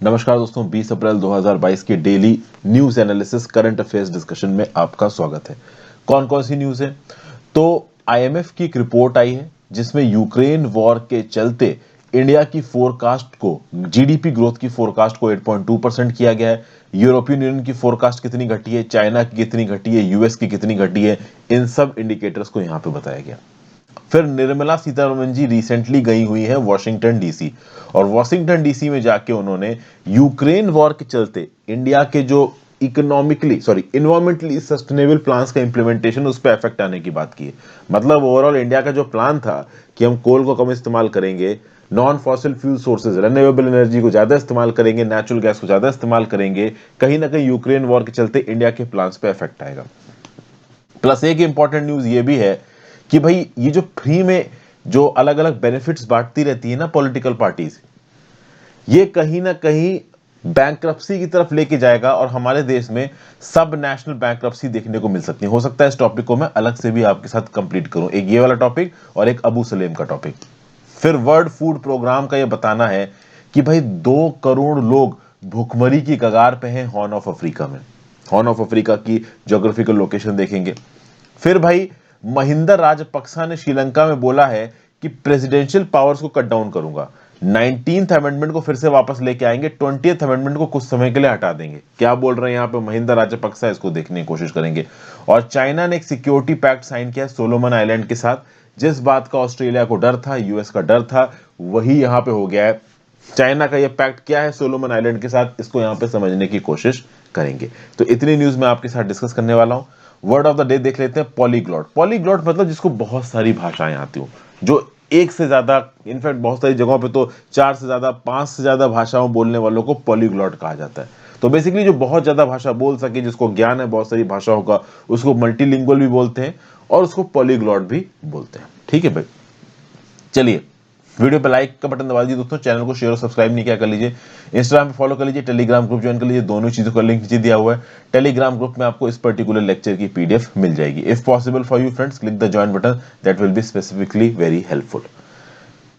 नमस्कार दोस्तों, 20 अप्रैल 2022 के daily news analysis current affairs discussion में आपका स्वागत है। कौन कौन सी न्यूज है? तो आईएमएफ की एक रिपोर्ट आई है जिसमें यूक्रेन वॉर के चलते इंडिया की फोरकास्ट को, जीडीपी ग्रोथ की फोरकास्ट को 8.2% किया गया है। यूरोपियन यूनियन की फोरकास्ट कितनी घटी है, चाइना की कितनी घटी है, यूएस की कितनी घटी है, इन सब इंडिकेटर्स को यहां पे बताया गया। फिर निर्मला सीतारमण जी रिसेंटली गई हुई है वॉशिंगटन डीसी, और वॉशिंगटन डीसी में जाके उन्होंने यूक्रेन वॉर के चलते इंडिया के जो इन्वायरमेंटली सस्टेनेबल प्लान्स का इंप्लीमेंटेशन, उस पर इफेक्ट आने की बात की है। मतलब ओवरऑल इंडिया का जो प्लान था कि हम कोल को कम इस्तेमाल करेंगे, non fossil fuel sources renewable energy को ज्यादा इस्तेमाल करेंगे, नेचुरल गैस को ज्यादा इस्तेमाल करेंगे, कहीं ना कहीं यूक्रेन वॉर के चलते इंडिया के प्लान्स पे इफेक्ट आएगा। प्लस एक इंपॉर्टेंट न्यूज ये भी है कि भाई ये जो फ्री में जो अलग अलग बेनिफिट्स बांटती रहती है ना पॉलिटिकल पार्टीज, ये कहीं ना कहीं बैंक्रप्सी की तरफ लेके जाएगा और हमारे देश में सब नेशनल बैंक्रप्सी देखने को मिल सकती है। हो सकता है इस टॉपिक को मैं अलग से भी आपके साथ कंप्लीट करूं, एक ये वाला टॉपिक और एक अबू सलेम का टॉपिक। फिर वर्ल्ड फूड प्रोग्राम का ये बताना है कि भाई 2 करोड़ लोग भूखमरी की कगार पे हैं हॉर्न ऑफ अफ्रीका में। हॉर्न ऑफ अफ्रीका की ज्योग्राफिकल लोकेशन देखेंगे। फिर भाई महिंदा राजपक्सा ने श्रीलंका में बोला है कि प्रेसिडेंशियल पावर्स को कट डाउन करूंगा, 19th अमेंडमेंट को फिर से वापस लेके आएंगे, 20th अमेंडमेंट को कुछ समय के लिए हटा देंगे। क्या बोल रहे हैं यहाँ पे महिंदा राजपक्सा, इसको देखने की कोशिश करेंगे। और चाइना ने एक सिक्योरिटी पैक्ट साइन किया सोलोमन आइलैंड के साथ। जिस बात का ऑस्ट्रेलिया को डर था, यूएस का डर था, वही यहां पे हो गया है। चाइना का ये पैक्ट क्या है सोलोमन आइलैंड के साथ, इसको यहां पे समझने की कोशिश करेंगे। तो इतनी न्यूज मैं आपके साथ डिस्कस करने वाला हूं। वर्ड ऑफ द डे देख लेते हैं, पॉलीग्लॉट। पॉलीग्लॉट मतलब जिसको बहुत सारी भाषाएं आती हो, जो एक से ज्यादा, इनफैक्ट बहुत सारी जगहों पे तो 4 से ज्यादा, 5 से ज्यादा भाषाओं बोलने वालों को पॉलीग्लॉट कहा जाता है। तो बेसिकली जो बहुत ज्यादा भाषा बोल सके, जिसको ज्ञान है बहुत सारी भाषाओं का, उसको मल्टीलिंगुअल भी बोलते हैं और उसको पॉलीग्लॉट भी बोलते हैं। ठीक है भाई, चलिए वीडियो पे लाइक का बटन दबा दीजिए दोस्तों, चैनल को शेयर और सब्सक्राइब नहीं किया कर लीजिए, इंस्टाग्राम पे फॉलो कर लीजिए, टेलीग्राम ग्रुप ज्वाइन कर लीजिए, दोनों चीजों का लिंक नीचे दिया हुआ है। टेलीग्राम ग्रुप में आपको इस पर्टिकुलर लेक्चर की पीडीएफ मिल जाएगी। If possible for you friends, click the join button, that will be specifically very helpful.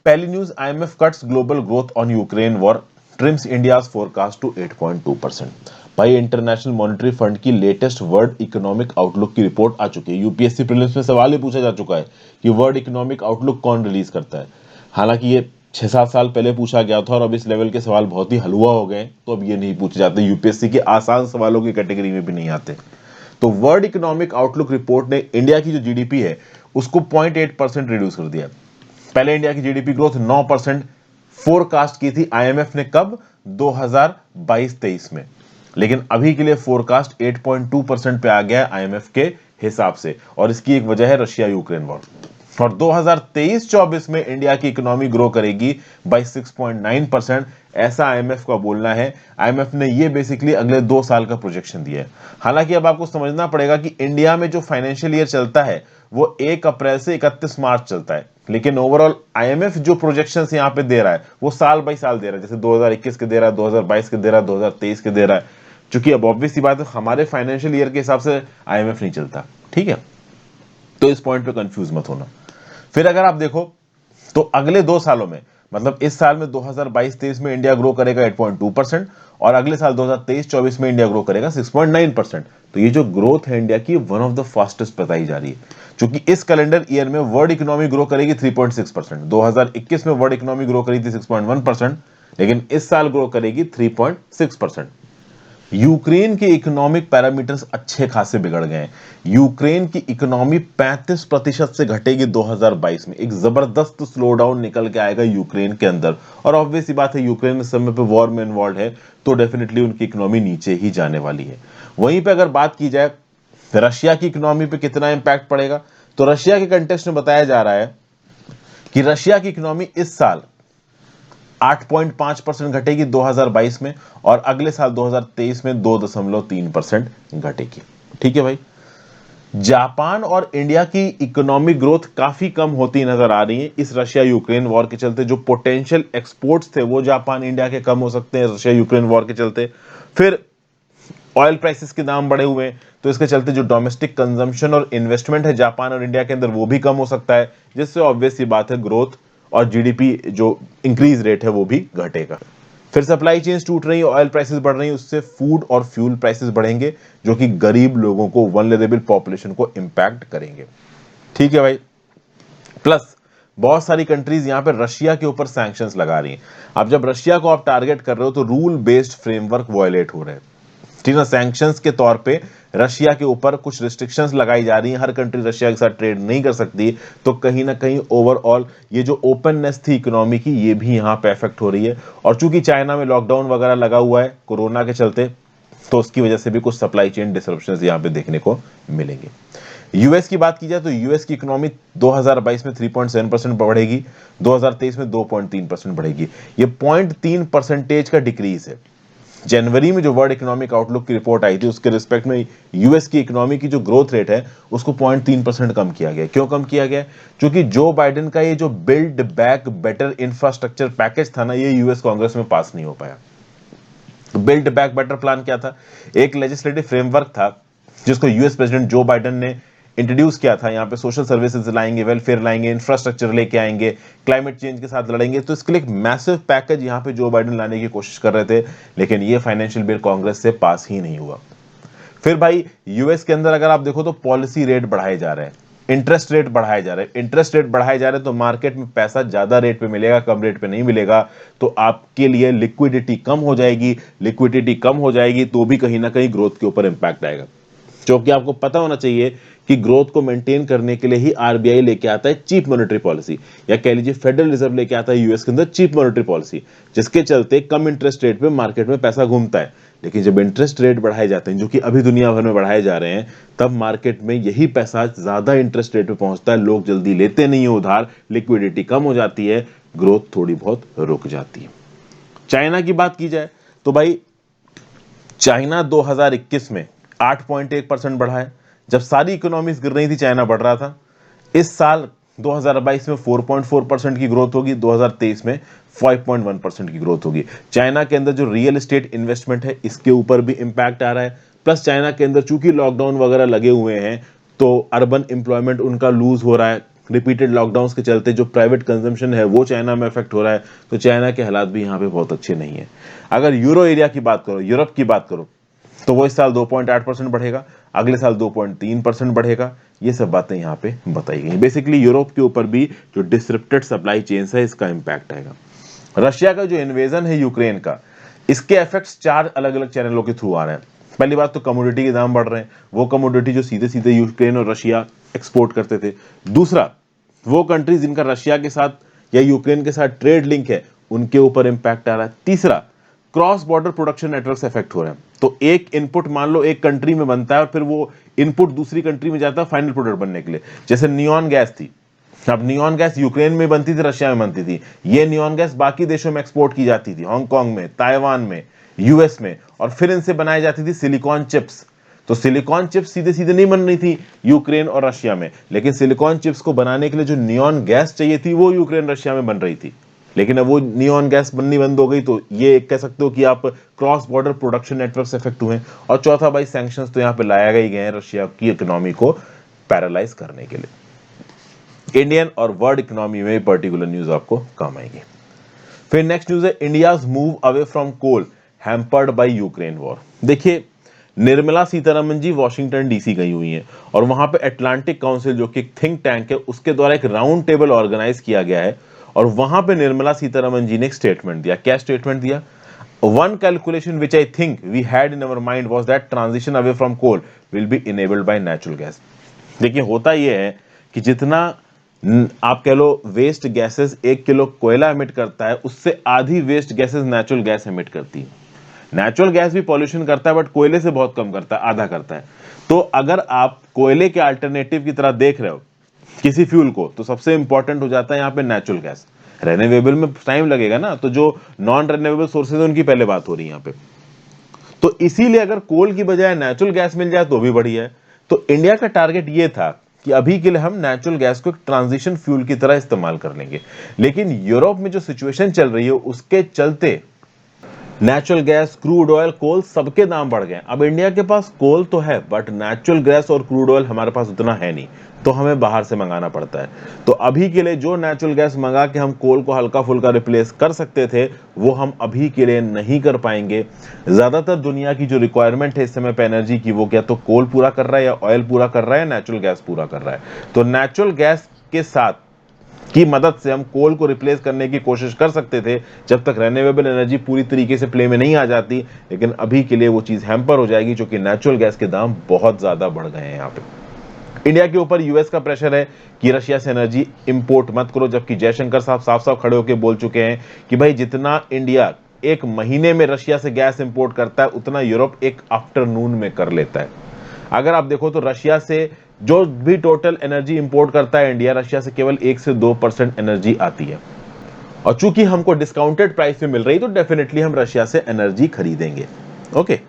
पहली news, IMF cuts global growth on Ukraine war, trims India's forecast to 8.2%। भाई international monetary fund की latest world economic outlook की report आ चुकी है। UPSC prelims में सवाल ही पूछा जा चुका है कि वर्ल्ड इकोनॉमिक आउटलुक कौन रिलीज करता है। हालांकि ये 6-7 साल पहले पूछा गया था और अब इस लेवल के सवाल बहुत ही हलवा हो गए, तो अब ये नहीं पूछे जाते, यूपीएससी के आसान सवालों की कैटेगरी में भी नहीं आते। तो वर्ल्ड इकोनॉमिक आउटलुक रिपोर्ट ने इंडिया की जो जीडीपी है उसको 0.8% रिड्यूस कर दिया। पहले इंडिया की जीडीपी ग्रोथ 9% फोरकास्ट की थी आईएमएफ ने, कब? 2022-23 में। लेकिन अभी के लिए फोरकास्ट 8.2% पे आ गया है आईएमएफ के हिसाब से, और इसकी एक वजह है रशिया यूक्रेन वॉर। और 2023-24 में इंडिया की इकोनॉमी ग्रो करेगी बाय 6.9%, ऐसा आईएमएफ का बोलना है। आईएमएफ ने ये बेसिकली अगले 2 साल का प्रोजेक्शन दिया है। हालांकि अब आपको समझना पड़ेगा कि इंडिया में जो फाइनेंशियल ईयर चलता है वो 1 अप्रैल से 31 मार्च चलता है, लेकिन ओवरऑल आईएमएफ जो प्रोजेक्शंस यहां पे दे रहा है वो साल बाय साल दे रहा है। जैसे 2021 के दे रहा है, 2022 के दे रहा है, 2023 के दे रहा है। क्योंकि अब ऑब्वियस सी बात है, हमारे फाइनेंशियल ईयर के हिसाब से आईएमएफ नहीं चलता। ठीक है, तो इस पॉइंट पे कंफ्यूज मत होना। फिर अगर आप देखो तो अगले 2 सालों में, मतलब इस साल में 2022-23 में इंडिया ग्रो करेगा 8.2%, और अगले साल 2023-24 में इंडिया ग्रो करेगा 6.9%। तो ये जो ग्रोथ है इंडिया की, वन ऑफ द फास्टेस्ट बताई जा रही है। क्योंकि इस कैलेंडर ईयर में वर्ल्ड इकोनॉमी ग्रो करेगी 3.6%, 2021 में वर्ल्ड इकोनॉमी ग्रो करी थी 6.1%, लेकिन इस साल ग्रो करेगी 3.6%। यूक्रेन के इकोनॉमिक पैरामीटर्स अच्छे खासे बिगड़ गए हैं। यूक्रेन की इकोनॉमी 35% से घटेगी 2022 में। एक जबरदस्त स्लो डाउन निकल के आएगा यूक्रेन के अंदर, और ऑब्वियस बात है यूक्रेन इस समय पे वॉर में इन्वॉल्व है, तो डेफिनेटली उनकी इकोनॉमी नीचे ही जाने वाली है। वहीं पे अगर बात की जाए रशिया की इकोनॉमी पे कितना इंपैक्ट पड़ेगा, तो रशिया के कंटेक्स्ट में बताया जा रहा है कि रशिया की इकोनॉमी इस साल 8.5% घटेगी 2022 में, और अगले साल 2023 में 2.3% घटेगी। ठीक है भाई, जापान और इंडिया की इकोनॉमिक ग्रोथ काफी कम होती नजर आ रही है इस रशिया यूक्रेन वॉर के चलते। जो पोटेंशियल एक्सपोर्ट्स थे वो जापान इंडिया के कम हो सकते हैं रशिया यूक्रेन वॉर के चलते। फिर ऑयल प्राइसेस के दाम बढ़े हुए हैं, तो इसके चलते जो डोमेस्टिक कंजम्पशन और इन्वेस्टमेंट है जापान और इंडिया के अंदर वो भी कम हो सकता है, जिससे ऑब्वियस सी बात है ग्रोथ और जीडीपी जो इंक्रीज रेट है वो भी घटेगा। फिर सप्लाई चेन्स टूट रही है, ऑयल प्राइसेस बढ़ रही है, उससे फूड और फ्यूल प्राइसेस बढ़ेंगे जो कि गरीब लोगों को, वल्नरेबल पॉपुलेशन को इंपैक्ट करेंगे। ठीक है भाई। प्लस बहुत सारी कंट्रीज यहां पे रशिया के ऊपर सैंक्शंस लगा रही हैं। अब जब रशिया को आप टारगेट कर रहे हो तो रूल बेस्ड फ्रेमवर्क वायलेट हो रहे हैं, ठीक है ना। सैंक्शंस के तौर पे रशिया के ऊपर कुछ रिस्ट्रिक्शंस लगाई जा रही हैं, हर कंट्री रशिया के साथ ट्रेड नहीं कर सकती, तो कहीं ना कहीं ओवरऑल ये जो ओपननेस थी इकोनॉमी की, ये भी यहां पे इफेक्ट हो रही है। और चूंकि चाइना में लॉकडाउन वगैरह लगा हुआ है कोरोना के चलते, तो उसकी वजह से भी कुछ सप्लाई चेन डिसरप्शंस यहां पे देखने को मिलेंगे। यूएस की बात की जाए तो यूएस की इकोनॉमी 2022 में 3.7% बढ़ेगी, 2023 में 2.3% बढ़ेगी। ये 0.3 परसेंटेज का डिक्रीज है। जनवरी में जो वर्ल्ड इकोनॉमिक आउटलुक की रिपोर्ट आई थी उसके रिस्पेक्ट में यूएस की इकोनॉमी की जो ग्रोथ रेट है उसको 0.3% कम किया गया। क्यों कम किया गया? क्योंकि जो बाइडेन का ये जो build back better infrastructure package था ना, ये यूएस कांग्रेस में पास नहीं हो पाया। बिल्ड बैक बेटर प्लान क्या था? एक लेजिस्लेटिव फ्रेमवर्क था जिसको यूएस प्रेसिडेंट जो बाइडेन ने इंट्रोड्यूस किया था। यहाँ पे सोशल सर्विसेज लाएंगे, वेलफेयर लाएंगे, इंफ्रास्ट्रक्चर लेके आएंगे, क्लाइमेट चेंज के साथ लड़ेंगे। तो इसके लिए एक मैसिव पैकेज यहाँ पे जो बाइडेन लाने की कोशिश कर रहे थे, लेकिन ये फाइनेंशियल बिल कांग्रेस से पास ही नहीं हुआ। फिर भाई यूएस के अंदर अगर आप देखो तो पॉलिसी रेट बढ़ाए जा रहे हैं, इंटरेस्ट रेट बढ़ाए जा रहे हैं। इंटरेस्ट रेट बढ़ाए जा रहे हैं तो मार्केट में पैसा ज्यादा रेट पे मिलेगा, कम रेट पे नहीं मिलेगा, तो आपके लिए लिक्विडिटी कम हो जाएगी। लिक्विडिटी कम हो जाएगी तो भी कहीं ना कहीं ग्रोथ के ऊपर इंपैक्ट आएगा। क्योंकि आपको पता होना चाहिए कि ग्रोथ को मेंटेन करने के लिए ही आरबीआई लेके आता है चीप मॉनेटरी पॉलिसी, या कह लीजिए फेडरल रिजर्व लेके आता है यूएस के अंदर चीप मॉनेटरी पॉलिसी, जिसके चलते कम इंटरेस्ट रेट पे मार्केट में पैसा घूमता है। लेकिन जब इंटरेस्ट रेट बढ़ाए जाते हैं, जो कि अभी दुनिया भर में बढ़ाए जा रहे हैं, तब मार्केट में यही पैसा ज्यादा इंटरेस्ट रेट पे पहुंचता है, लोग जल्दी लेते नहीं है उधार, लिक्विडिटी कम हो जाती है, ग्रोथ थोड़ी बहुत रुक जाती है। चाइना की बात की जाए तो भाई चाइना 2021 में 8.1% बढ़ा है। जब सारी इकोनॉमीज गिर रही थी चाइना बढ़ रहा था। इस साल 2022 में 4.4% की ग्रोथ होगी, 2023 में 5.1% की ग्रोथ होगी। चाइना के अंदर जो रियल एस्टेट इन्वेस्टमेंट है इसके ऊपर भी इंपैक्ट आ रहा है। प्लस चाइना के अंदर चूंकि लॉकडाउन वगैरह लगे हुए हैं तो अर्बन एम्प्लॉयमेंट उनका लूज हो रहा है। रिपीटेड लॉकडाउन के चलते जो प्राइवेट कंजम्पशन है वो चाइना में इफेक्ट हो रहा है। तो चाइना के हालात भी यहाँ पे बहुत अच्छे नहीं है। अगर यूरो एरिया की बात करो, यूरोप की बात करो, तो वो इस साल 2.8% बढ़ेगा, अगले साल 2.3% बढ़ेगा। ये सब बातें यहाँ पे बताई गई। बेसिकली यूरोप के ऊपर भी जो डिसरप्टेड सप्लाई चेन्स है इसका इंपैक्ट आएगा। रशिया का जो इन्वेजन है यूक्रेन का, इसके इफेक्ट्स 4 अलग अलग चैनलों के थ्रू आ रहे हैं। पहली बात तो कमोडिटी के दाम बढ़ रहे हैं, वो कमोडिटी जो सीधे सीधे यूक्रेन और रशिया एक्सपोर्ट करते थे। दूसरा, वो कंट्रीज जिनका रशिया के साथ या यूक्रेन के साथ ट्रेड लिंक है उनके ऊपर इंपैक्ट आ रहा है। तीसरा, क्रॉस बॉर्डर प्रोडक्शन नेटवर्क से इफेक्ट हो रहे हैं। तो एक इनपुट मान लो एक कंट्री में बनता है और फिर वो इनपुट दूसरी कंट्री में जाता है फाइनल प्रोडक्ट बनने के लिए। जैसे नियॉन गैस थी, अब नियॉन गैस यूक्रेन में बनती थी, रशिया में बनती थी। ये नियॉन गैस बाकी देशों में एक्सपोर्ट की जाती थी, हांगकांग में, ताइवान में, यूएस में, और फिर इनसे बनाई जाती थी सिलिकॉन चिप्स। तो सिलिकॉन चिप्स सीधे सीधे नहीं बन रही थी यूक्रेन और रशिया में, लेकिन सिलिकॉन चिप्स को बनाने के लिए जो नियॉन गैस चाहिए थी वो यूक्रेन रशिया में बन रही थी। लेकिन अब वो नियॉन गैस बननी बंद हो गई, तो ये कह सकते हो कि आप क्रॉस बॉर्डर प्रोडक्शन नेटवर्क से इफेक्ट हुए। और चौथा भाई, सैंक्शंस तो यहाँ पे लाया गए हैं रशिया की इकोनॉमी को पैरालाइज करने के लिए। इंडियन और वर्ल्ड इकोनॉमी में पर्टिकुलर न्यूज आपको काम आएगी। फिर नेक्स्ट न्यूज है India's move away from coal hampered by Ukraine war. देखिए, निर्मला सीतारमन जी वॉशिंगटन डीसी गई हुई हैं और वहां पे अटलांटिक काउंसिल जो कि एक थिंक टैंक है उसके द्वारा एक राउंड टेबल ऑर्गेनाइज किया गया है। और वहां पे निर्मला सीतारमन जी ने एक स्टेटमेंट दिया। क्या स्टेटमेंट दिया? One calculation which I think we had in our mind was that transition away from coal will be enabled by natural gas. देखिए, होता यह है कि जितना आप कह लो वेस्ट गैसेस 1 किलो कोयला एमिट करता है, उससे आधी waste gases natural gas emit करती है। नेचुरल गैस भी पॉल्यूशन करता है बट कोयले से बहुत कम करता है, आधा करता है। तो अगर आप कोयले के अल्टरनेटिव की तरह देख रहे हो किसी फ्यूल को, तो सबसे इंपॉर्टेंट हो जाता है यहाँ पे नेचुरल गैस। रेन्यूएबल में टाइम लगेगा ना, तो जो नॉन रेन्यूएबल सोर्सेज है उनकी पहले बात हो रही है यहाँ पे। तो इसीलिए अगर कोल की बजाय नेचुरल गैस मिल जाए तो भी बढ़िया है। तो इंडिया का टारगेट ये था कि अभी के लिए हम नेचुरल गैस को एक ट्रांजिशन फ्यूल की तरह इस्तेमाल कर लेंगे। लेकिन यूरोप में जो सिचुएशन चल रही है उसके चलते नेचुरल गैस, क्रूड ऑयल, कोल सबके दाम बढ़ गए। अब इंडिया के पास कोल तो है बट नेचुरल गैस और क्रूड ऑयल हमारे पास उतना है नहीं, तो हमें बाहर से मंगाना पड़ता है। तो अभी के लिए जो नेचुरल गैस मंगा के हम कोल को हल्का फुल्का रिप्लेस कर सकते थे, वो हम अभी के लिए नहीं कर पाएंगे। ज्यादातर दुनिया की जो रिक्वायरमेंट है इस समय पे एनर्जी की, वो क्या तो कोल पूरा कर रहा है, या ऑयल पूरा कर रहा है, या नेचुरल गैस पूरा कर रहा है। तो नेचुरल गैस के साथ की मदद से हम कोल को रिप्लेस करने की कोशिश कर सकते थे जब तक रिन्यूएबल एनर्जी पूरी तरीके से प्ले में नहीं आ जाती, लेकिन अभी के लिए वो चीज हैम्पर हो जाएगी, क्योंकि नेचुरल गैस के दाम बहुत ज्यादा बढ़ गए हैं। यहाँ पे इंडिया के ऊपर यूएस का प्रेशर है कि रशिया से एनर्जी इंपोर्ट मत करो, जबकि जयशंकर साहब साफ साफ खड़े होकर बोल चुके हैं कि भाई जितना इंडिया एक महीने में रशिया से गैस इंपोर्ट करता है, उतना यूरोप एक आफ्टरनून में कर लेता है। अगर आप देखो तो रशिया से जो भी टोटल एनर्जी इंपोर्ट करता है इंडिया, रशिया से केवल 1 से 2% एनर्जी आती है। और चूंकि हमको डिस्काउंटेड प्राइस में मिल रही, तो डेफिनेटली हम रशिया से एनर्जी खरीदेंगे। ओके,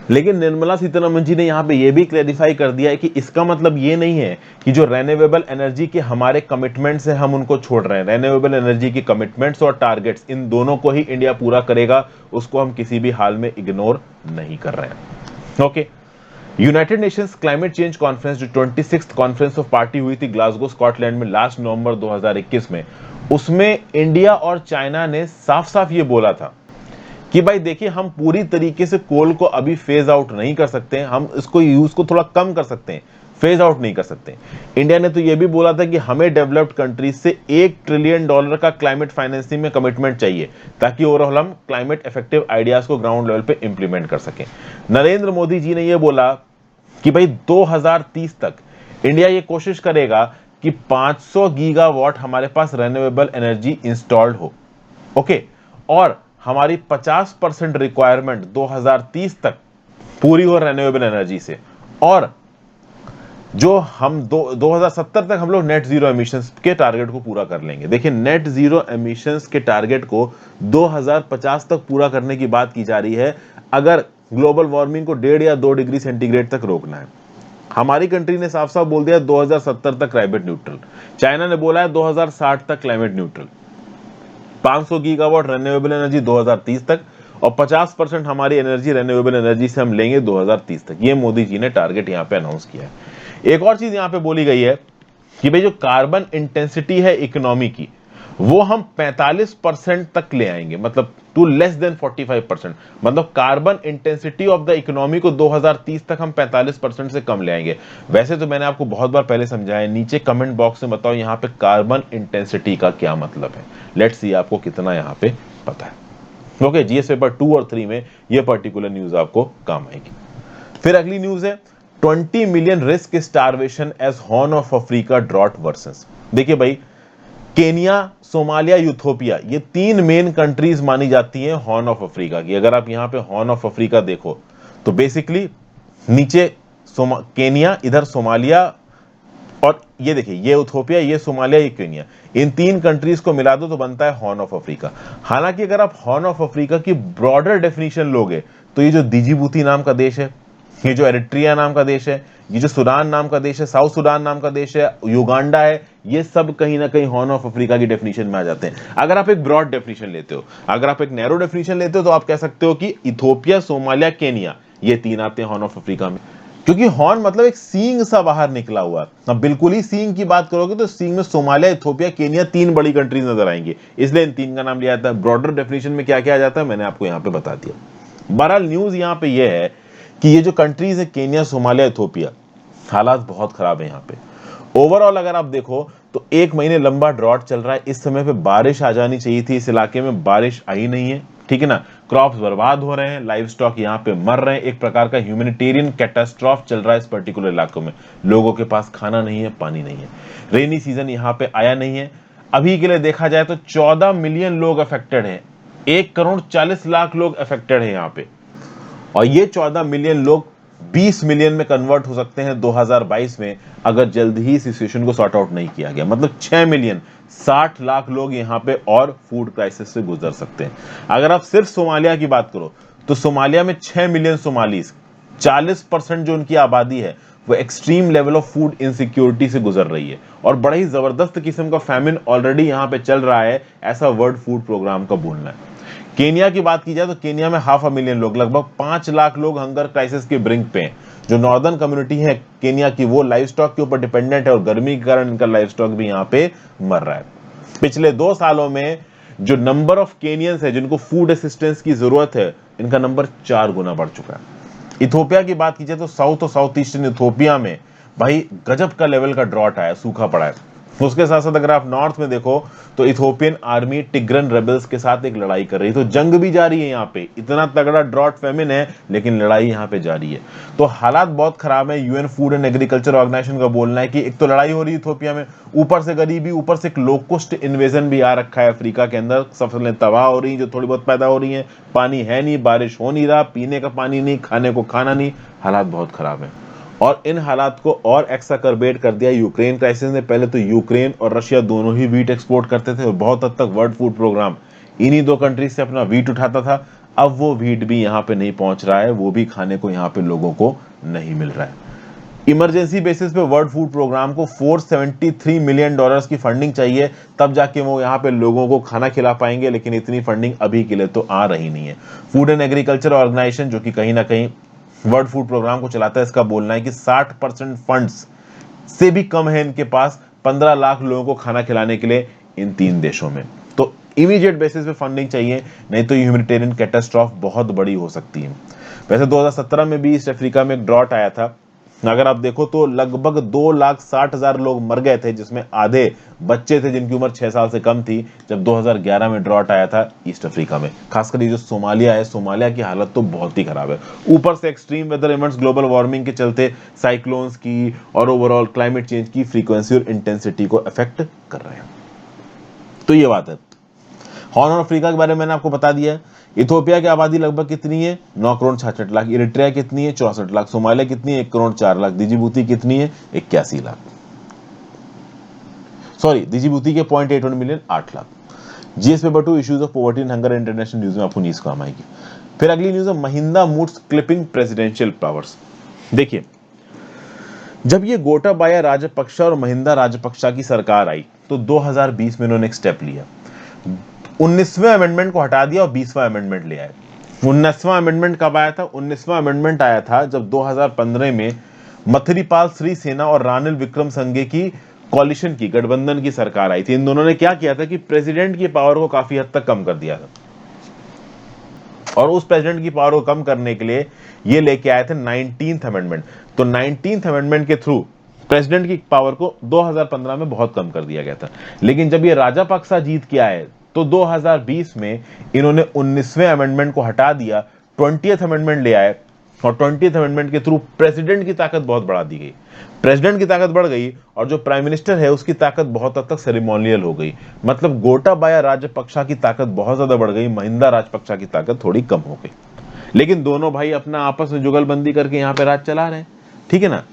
लेकिन निर्मला सीतारमण जी ने यहां पे ये भी क्लैरिफाई कर दिया है कि इसका मतलब ये नहीं है कि जो रिन्यूएबल एनर्जी के हमारे कमिटमेंट्स है हम उनको छोड़ रहे हैं। रिन्यूएबल एनर्जी की कमिटमेंट्स और टारगेट्स, इन दोनों को ही इंडिया पूरा करेगा, उसको हम किसी भी हाल में इग्नोर नहीं कर रहे हैं। Okay, United Nations climate change conference, जो 26th कॉन्फ्रेंस ऑफ पार्टी हुई थी ग्लासगो स्कॉटलैंड में लास्ट नवंबर 2021 में, उसमें इंडिया और चाइना ने साफ साफ ये बोला था कि भाई देखिए, हम पूरी तरीके से कोल को अभी फेज आउट नहीं कर सकते, हम इसको यूज को थोड़ा कम कर सकते हैं, फेज आउट नहीं कर सकते। इंडिया ने तो यह भी बोला था कि हमें डेवलप्ड कंट्रीज से $1 ट्रिलियन का क्लाइमेट फाइनेंसिंग में कमिटमेंट चाहिए, ताकि ओवरऑल हम क्लाइमेट इफेक्टिव आइडियाज को ग्राउंड लेवल पे इंप्लीमेंट कर सकें। नरेंद्र मोदी जी ने यह बोला कि भाई 2030 तक इंडिया ये कोशिश करेगा कि 500 गीगावाट हमारे पास रिन्यूएबल एनर्जी इंस्टॉल्ड हो। ओके, और हमारी 50% रिक्वायरमेंट 2030 तक पूरी हो रिन्यूएबल एनर्जी से, और जो हम 2070 तक हम लोग नेट जीरो एमिशंस के टारगेट को पूरा कर लेंगे। देखिए, नेट जीरो एमिशंस के टारगेट को 2050 तक पूरा करने की बात की जा रही है, अगर ग्लोबल वार्मिंग को 1.5 या 2 डिग्री सेंटीग्रेड तक रोकना है। हमारी कंट्री ने साफ साफ बोल दिया 2070 तक क्लाइमेट न्यूट्रल, चाइना ने बोला है 2060 तक climate neutral, 500 gigawatt renewable energy 2030 तक, और 50% हमारी एनर्जी रिन्यूएबल एनर्जी से हम लेंगे 2030 तक। ये मोदी जी ने टारगेट यहां पे अनाउंस किया है। एक और चीज यहां पे बोली गई है कि भाई जो कार्बन इंटेंसिटी है इकोनॉमी की, वो हम 45% तक ले आएंगे, मतलब टू लेस देन 45%, मतलब carbon intensity of the economy को 2030 तक हम 45% से कम ले आएंगे। वैसे तो मैंने आपको बहुत बार पहले समझाया है, नीचे कमेंट बॉक्स में बताओ यहाँ पे कार्बन इंटेंसिटी का क्या मतलब है। लेट्स सी आपको कितना यहाँ पे पता है। ओके, जीएस पेपर 2 और 3 में ये पर्टिकुलर न्यूज आपको काम आएगी। फिर अगली न्यूज है 20 million risk starvation as horn of Africa drought worsens. देखिए भाई, केनिया, सोमालिया, यूथोपिया, ये 3 मेन कंट्रीज मानी जाती हैं हॉर्न ऑफ अफ्रीका की। अगर आप यहां पे हॉर्न ऑफ अफ्रीका देखो तो बेसिकली नीचे केनिया, इधर सोमालिया, और ये देखिए ये यूथोपिया, ये सोमालिया, ये केनिया, इन 3 कंट्रीज को मिला दो तो बनता है हॉर्न ऑफ अफ्रीका। हालांकि अगर आप हॉर्न ऑफ अफ्रीका की ब्रॉडर डेफिनेशन लोगे तो ये जो डिजिबूती नाम का देश है, ये जो एरिट्रिया नाम का देश है, ये जो सूडान नाम का देश है, साउथ सूडान नाम का देश है, युगांडा है, ये सब कहीं ना कहीं हॉर्न ऑफ अफ्रीका की डेफिनेशन में आ जाते हैं। अगर आप एक ब्रॉड डेफिनेशन लेते हो, अगर आप एक नैरो डेफिनेशन लेते हो तो आप कह सकते हो कि इथोपिया, सोमालिया, केनिया, ये 3 आते हैं हॉर्न ऑफ अफ्रीका में, क्योंकि हॉर्न मतलब एक सींग सा बाहर निकला हुआ। अब बिल्कुल ही सींग की बात करोगे तो सींग में सोमालिया, इथोपिया, केनिया 3 बड़ी कंट्रीज नजर आएंगी, इसलिए इन 3 का नाम लिया जाता है। ब्रॉडर डेफिनेशन में क्या क्या आ जाता है मैंने आपको यहाँ पे बता दिया। बहरहाल न्यूज यहाँ पे ये है कि ये जो कंट्रीज है केनिया, सोमालिया, इथोपिया, हालात बहुत खराब है यहाँ पे। ओवरऑल अगर आप देखो तो 1 महीने लंबा ड्रॉट चल रहा है। इस समय पे बारिश आ जानी चाहिए थी, इस इलाके में बारिश आई नहीं है, ठीक है ना। क्रॉप्स बर्बाद हो रहे हैं, लाइव स्टॉक यहाँ पे मर रहे हैं, एक प्रकार का ह्यूमैनिटेरियन कैटास्ट्रॉफ चल रहा है इस पर्टिकुलर इलाकों में। लोगों के पास खाना नहीं है, पानी नहीं है, रेनी सीजन यहाँ पे आया नहीं है। अभी के लिए देखा जाए तो 14 मिलियन लोग अफेक्टेड हैं, 1 करोड़ 40 लाख लोग अफेक्टेड हैं यहाँ पे, और ये 14 मिलियन लोग 20 मिलियन में कन्वर्ट हो सकते हैं 2022 में, अगर जल्द ही सिचुएशन को सॉर्ट आउट नहीं किया गया। मतलब 6 मिलियन 60 लाख लोग यहाँ पे और फूड क्राइसिस से गुजर सकते हैं। अगर आप सिर्फ सोमालिया की बात करो तो सोमालिया में 6 मिलियन सोमालीज, 40% जो उनकी आबादी है वो extreme level of food insecurity से गुजर रही है, और बड़ा ही जबरदस्त किस्म का फैमिन ऑलरेडी यहाँ पे चल रहा है, ऐसा वर्ल्ड फूड प्रोग्राम का बोलना है। केनिया की बात की जाए तो केनिया में 500,000 लोग, लगभग 5 लाख लोग हंगर क्राइसिस के ब्रिंक पे हैं। जो नॉर्दर्न कम्युनिटी है केनिया की, वो लाइव स्टॉक के ऊपर डिपेंडेंट है और गर्मी के कारण इनका लाइव स्टॉक भी यहाँ पे मर रहा है। पिछले 2 सालों में जो नंबर ऑफ केनियंस है जिनको फूड असिस्टेंस की जरूरत है, इनका नंबर 4 गुना बढ़ चुका है। इथोपिया की बात कीजिए तो साउथ और साउथ ईस्टर्न इथोपिया में भाई गजब का लेवल का ड्रॉट आया, सूखा पड़ा है। उसके साथ साथ अगर आप नॉर्थ में देखो तो इथोपियन आर्मी टिग्रन रेबल्स के साथ एक लड़ाई कर रही है, तो जंग भी जारी है यहाँ पे। इतना तगड़ा ड्रॉट फेमिन है लेकिन लड़ाई यहाँ पे जारी है, तो हालात बहुत खराब है। UN food and agriculture organisation का बोलना है कि एक तो लड़ाई हो रही है इथोपिया में, ऊपर से गरीबी, ऊपर से एक लोकस्ट इन्वेजन भी आ रखा है अफ्रीका के अंदर। फसलें तबाह हो रही, जो थोड़ी बहुत पैदा हो रही है, पानी है नहीं, बारिश हो नहीं रहा, पीने का पानी नहीं, खाने को खाना नहीं, हालात बहुत खराब है। और इन हालात को और एक्साकर्बेट कर दिया यूक्रेन क्राइसिस ने। पहले तो यूक्रेन और रशिया दोनों ही वीट एक्सपोर्ट करते थे और बहुत हद तक वर्ल्ड फूड प्रोग्राम इन्हीं 2 कंट्रीज से अपना वीट उठाता था। अब वो वीट भी यहाँ पे नहीं पहुंच रहा है, वो भी खाने को यहाँ पे लोगों को नहीं मिल रहा है। इमरजेंसी बेसिस पे वर्ल्ड फूड प्रोग्राम को $473 मिलियन की फंडिंग चाहिए, तब जाके वो यहाँ पे लोगों को खाना खिला पाएंगे, लेकिन इतनी फंडिंग अभी के लिए तो आ रही नहीं है। फूड एंड एग्रीकल्चर ऑर्गेनाइजेशन जो कि कहीं ना कहीं वर्ल्ड फूड प्रोग्राम को चलाता है, इसका बोलना है कि 60% फंड्स से भी कम है इनके पास 15 लाख लोगों को खाना खिलाने के लिए इन 3 देशों में। तो इमीडिएट बेसिस पे फंडिंग चाहिए, नहीं तो ह्यूमैनिटेरियन कैटास्ट्रॉफ बहुत बड़ी हो सकती है। वैसे 2017 में भी ईस्ट अफ्रीका में एक ड्रॉट आया था, अगर आप देखो तो लगभग 2,60,000 लोग मर गए थे, जिसमें आधे बच्चे थे जिनकी उम्र 6 साल से कम थी, जब 2011 में ड्रॉट आया था ईस्ट अफ्रीका में। खासकर ये जो सोमालिया है, सोमालिया की हालत तो बहुत ही खराब है। ऊपर से extreme weather events, global warming के चलते साइक्लोन्स की और ओवरऑल क्लाइमेट चेंज की फ्रीक्वेंसी और इंटेंसिटी को अफेक्ट कर रहे हैं। तो ये बात है। हॉर्न ऑफ अफ्रीका के बारे में मैंने आपको बता दिया। इथोपिया की आबादी लगभग कितनी है? 9 करोड़ 66 लाख। इरिट्रिया कितनी है? 64 लाख। सोमालिया कितनी है? 1 करोड़ 4 लाख। डिजिबूती कितनी है? 81 लाख। सॉरी, डिजिबूती के 0.81 million 8 lakh. GS paper 2 issues of poverty and hunger international news में आपको न्यूज काम आएगी। फिर अगली न्यूज है Mahinda moves clipping presidential powers. देखिए, जब ये गोटाबाया राजपक्षा और महिंदा राजपक्षा की सरकार आई तो 2020 में इन्होंने एक स्टेप लिया, 19वें अमेंडमेंट को हटा दिया और 20वां अमेंडमेंट ले आए। 19वां अमेंडमेंट कब आया था? 19वां अमेंडमेंट आया था जब 2015 में मथुरीपाल सिरिसेना और रानिल विक्रमसिंघे की कॉलिशन की, गठबंधन की सरकार आई थी। इन दोनों ने क्या किया था कि प्रेसिडेंट की पावर को काफी हद तक कम कर दिया था, और उस प्रेसिडेंट की पावर को कम करने के लिए ये लेके आए थे 19th अमेंडमेंट। तो 19th अमेंडमेंट के थ्रू प्रेसिडेंट की पावर को 2015 में बहुत कम कर दिया गया था। लेकिन जब ये राजापक्सा जीत के आए तो 2020 में इन्होंने 19वें अमेंडमेंट को हटा दिया, 20th अमेंडमेंट ले आए, और 20th अमेंडमेंट के थ्रू प्रेसिडेंट की ताकत बहुत बढ़ा दी गई। प्रेसिडेंट की ताकत बढ़ गई और जो प्राइम मिनिस्टर है उसकी ताकत बहुत हद तक सेरेमोनियल हो गई। मतलब गोटाबाया राजपक्षा की ताकत बहुत ज्यादा बढ़ गई, महिंदा राजपक्षा की ताकत थोड़ी कम हो गई। लेकिन दोनों भाई अपना आपस में जुगलबंदी करके यहाँ पे राज चला रहे हैं, ठीक है ना।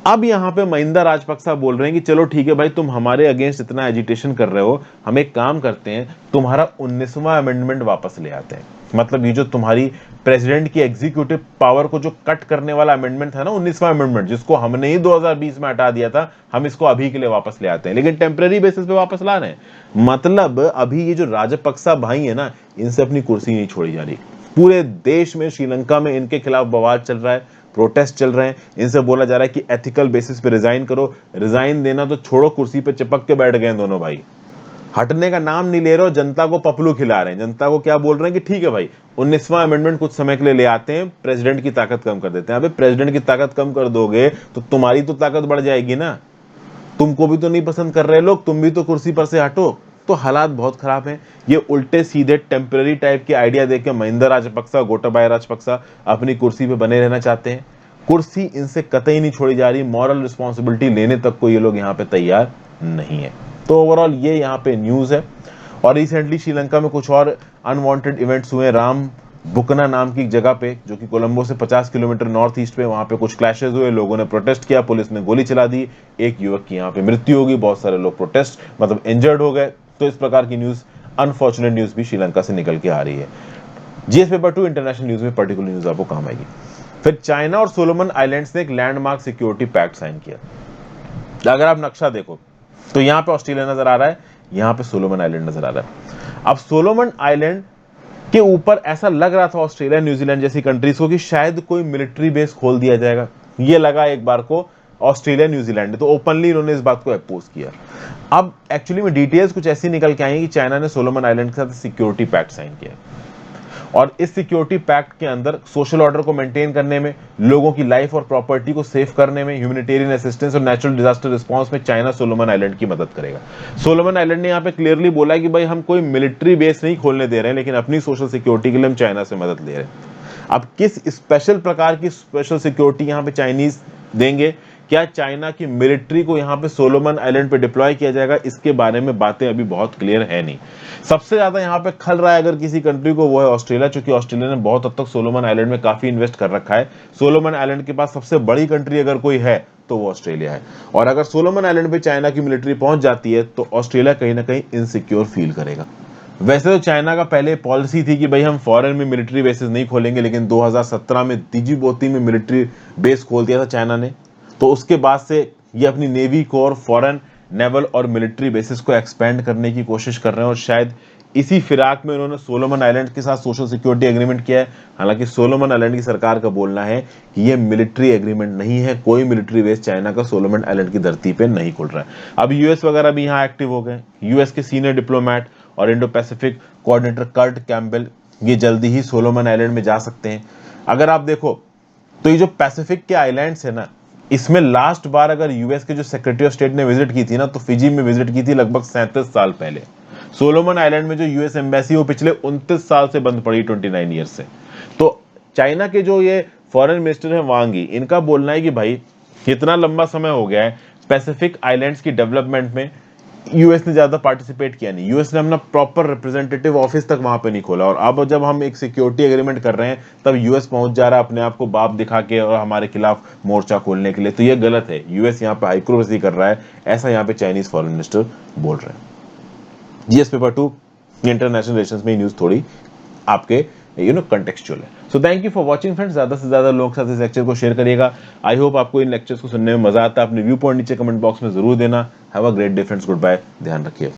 अब यहाँ पे महिंदा राजपक्षा बोल रहे हैं कि चलो ठीक है भाई, तुम हमारे अगेंस्ट इतना एजिटेशन कर रहे हो, हम एक काम करते हैं, तुम्हारा 19वां अमेंडमेंट वापस ले आते हैं। मतलब ये जो तुम्हारी प्रेसिडेंट की एग्जीक्यूटिव पावर को जो कट करने वाला अमेंडमेंट था ना, 19वां अमेंडमेंट, जिसको हमने ही 2020 में हटा दिया था, हम इसको अभी के लिए वापस ले आते हैं, लेकिन टेम्पररी बेसिस पे वापस ला रहे हैं। मतलब अभी ये जो राजपक्षा भाई है ना, इनसे अपनी कुर्सी नहीं छोड़ी जा रही। पूरे देश में, श्रीलंका में इनके खिलाफ बवाल चल रहा है, प्रोटेस्ट चल रहे हैं। इनसे बोला जा रहा है कि एथिकल बेसिस पे रिजाइन करो। रिजाइन देना तो छोड़ो, कुर्सी पे चिपक के बैठ गए दोनों भाई, हटने का नाम नहीं ले रहे हो, जनता को पपलू खिला रहे हैं। जनता को क्या बोल रहे हैं कि ठीक है भाई, 19वां अमेंडमेंट कुछ समय के लिए ले आते हैं, प्रेसिडेंट की ताकत कम कर देते हैं। अबे प्रेसिडेंट की ताकत कम कर दोगे तो तुम्हारी तो ताकत बढ़ जाएगी ना। तुमको भी तो नहीं पसंद कर रहे लोग, तुम भी तो कुर्सी पर से हटो। तो हालात बहुत खराब हैं। ये उल्टे सीधे टेम्पररी टाइप के आइडिया देके महिंदा राजपक्षा, गोटाबाया राजपक्षा अपनी कुर्सी पे बने रहना चाहते हैं। कुर्सी इनसे कतई नहीं छोड़ी जा रही, मॉरल रिस्पॉन्सिबिलिटी लेने तक को ये लोग यहाँ पे तैयार नहीं है। तो ओवरऑल ये यहाँ पे न्यूज है। और रिसेंटली श्रीलंका में कुछ और अनवांटेड इवेंट्स हुए। राम बुकना नाम की जगह पे, जो कि कोलंबो से 50 किलोमीटर नॉर्थ ईस्ट पे, वहां पे कुछ क्लैशेस हुए, लोगों ने प्रोटेस्ट किया, पुलिस ने गोली चला दी, एक युवक की यहाँ पे मृत्यु होगी, बहुत सारे लोग प्रोटेस्ट मतलब इंजर्ड हो गए। तो इस प्रकार की न्यूज, अनफॉर्चुनेट न्यूज भी श्रीलंका से निकल के आ रही है। जीएस पेपर 2 इंटरनेशनल न्यूज में पर्टिकुलर न्यूज आपको काम आएगी। फिर चाइना और सोलोमन आइलैंड्स ने एक लैंडमार्क सिक्योरिटी पैक्ट साइन किया। अगर आप नक्शा देखो तो यहाँ पे ऑस्ट्रेलिया नजर आ रहा है, यहाँ पे सोलोमन आइलैंड नजर आ रहा है। अब सोलोमन आइलैंड के ऊपर ऐसा लग रहा था ऑस्ट्रेलिया न्यूजीलैंड जैसी कंट्रीज को कि शायद कोई मिलिट्री बेस खोल दिया जाएगा, ये लगा एक बार को ऑस्ट्रेलिया न्यूजीलैंड ने, तो ओपनली इन्होंने इस बात को अपोज किया। अब एक्चुअली में डिटेल्स कुछ ऐसी निकल के आई कि चाइना ने सोलोमन आइलैंड के साथ सिक्योरिटी पैक्ट साइन किया और इस सिक्योरिटी पैक्ट के अंदर सोशल ऑर्डर को मेंटेन करने में, लोगों की लाइफ और प्रॉपर्टी को सेव करने में, ह्यूमैनिटेरियन असिस्टेंस और नेचुरल डिजास्टर रिस्पांस में चाइना सोलोमन आइलैंड की मदद करेगा। सोलोमन आइलैंड ने यहाँ पे क्लियरली बोला है कि भाई हम कोई मिलिट्री बेस नहीं खोलने दे रहे हैं, लेकिन अपनी सोशल सिक्योरिटी के लिए हम चाइना से मदद ले रहे हैं। अब किस स्पेशल प्रकार की स्पेशल सिक्योरिटी यहाँ पे चाइनीज देंगे, क्या चाइना की मिलिट्री को यहाँ पे सोलोमन आइलैंड पे डिप्लॉय किया जाएगा, इसके बारे में बातें अभी बहुत क्लियर है नहीं। सबसे ज्यादा यहाँ पे खल रहा है अगर किसी कंट्री को, वो है ऑस्ट्रेलिया, क्योंकि ऑस्ट्रेलिया ने बहुत हद तक सोलोमन आइलैंड में काफी इन्वेस्ट कर रखा है। सोलोमन आइलैंड के पास सबसे बड़ी कंट्री अगर कोई है तो वो ऑस्ट्रेलिया है, और अगर सोलोमन आइलैंड पे चाइना की मिलिट्री पहुंच जाती है तो ऑस्ट्रेलिया कहीं ना कहीं इनसिक्योर फील करेगा। वैसे तो चाइना का पहले पॉलिसी थी कि भाई हम फॉरेन में मिलिट्री बेसेस नहीं खोलेंगे, लेकिन 2017 में तिजीबोती में मिलिट्री बेस खोल दिया था चाइना ने, तो उसके बाद से ये अपनी नेवी को और फॉरेन नेवल और मिलिट्री बेसिस को एक्सपेंड करने की कोशिश कर रहे हैं, और शायद इसी फिराक में उन्होंने सोलोमन आइलैंड के साथ सोशल सिक्योरिटी एग्रीमेंट किया है। हालांकि सोलोमन आइलैंड की सरकार का बोलना है कि ये मिलिट्री एग्रीमेंट नहीं है, कोई मिलिट्री बेस चाइना का सोलोमन आइलैंड की धरती पे नहीं खुल रहा है। अब यूएस वगैरह भी यहाँ एक्टिव हो गए। यूएस के सीनियर डिप्लोमेट और Indo Pacific coordinator Kurt Campbell ये जल्दी ही सोलोमन आइलैंड में जा सकते हैं। अगर आप देखो तो ये जो पैसिफिक के आइलैंड्स है ना, इसमें लास्ट बार अगर यूएस के जो सेक्रेटरी ऑफ स्टेट ने विजिट की थी ना, तो फिजी में विजिट की थी लगभग 37 साल पहले। सोलोमन आइलैंड में जो यूएस एम्बेसी वो पिछले 29 साल से बंद पड़ी, 29 ईयर से। तो चाइना के जो ये फॉरेन मिनिस्टर है वांग यी, इनका बोलना है कि भाई कितना लंबा समय हो गया है पैसिफिक आइलैंड्स की डेवलपमेंट में यूएस ने ज्यादा पार्टिसिपेट किया नहीं, यूएस ने अपना प्रॉपर रिप्रेजेंटेटिव ऑफिस तक वहां पे नहीं खोला, और अब जब हम एक सिक्योरिटी एग्रीमेंट कर रहे हैं तब यूएस पहुंच जा रहा है अपने आप को बाप दिखा के और हमारे खिलाफ मोर्चा खोलने के लिए। तो ये गलत है, यूएस यहाँ पे हाइक्रोवेसी कर रहा है, ऐसा यहाँ पे चाइनीज फॉरेन मिनिस्टर बोल रहे हैं। जीएस पेपर 2 इंटरनेशनल रिलेशंस में न्यूज थोड़ी आपके कंटेक्चुअल है। So thank you for watching friends, ज्यादा से ज्यादा लोगों के साथ इस लेक्चर को शेयर करिएगा। आई होप आपको इन लेक्चर्स को सुनने में मजा आता है। अपने व्यू पॉइंट नीचे कमेंट बॉक्स में जरूर देना। Have a great day friends, goodbye, ध्यान रखिए।